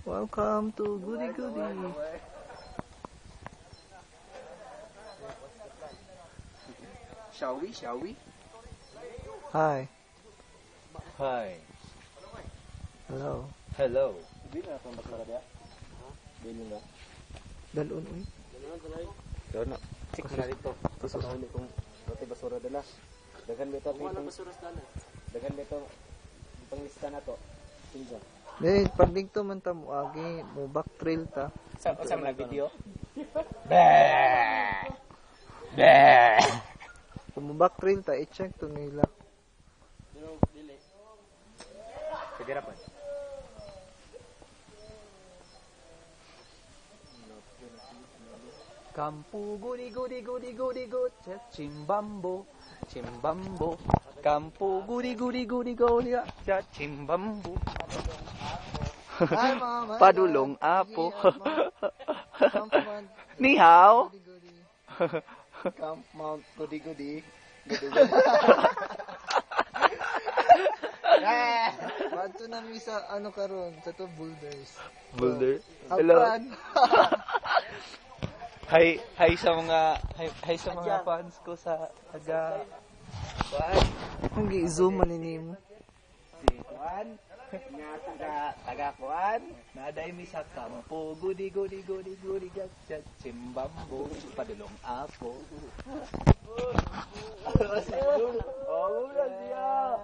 Welcome to Goody Goody. Shall we? Shall we? Hi. Hi. Hello. Hello. Dalon uy. Doon na. Tik na dito. Pasus. Kung roti basura dala. Daghan bito Daghan bito panglista na to. Pinja. Dahil pag dito man ta mo agi, mo back trail ta. Sa man video? Bah. Bah. Kung mo back trail ta, i-check to nila. Sige ra pa. Kampu gudi gudi gudi gudi gudi chimbambo chimbambo kampu gudi gudi gudi gudi chimbambo Hi mama. Padulong apo. Ni hao. Camp Mount Goody Goody. Pato na mi sa ano karon sa to boulders. Boulder. Hello. Hi sa mga fans ko sa taga Kung gi-zoom man mo. si Juan nga taga Juan naday mi sa kampo gudi gudi gudi gudi gatchat chimbambo padulong apo. Oh, wala siya.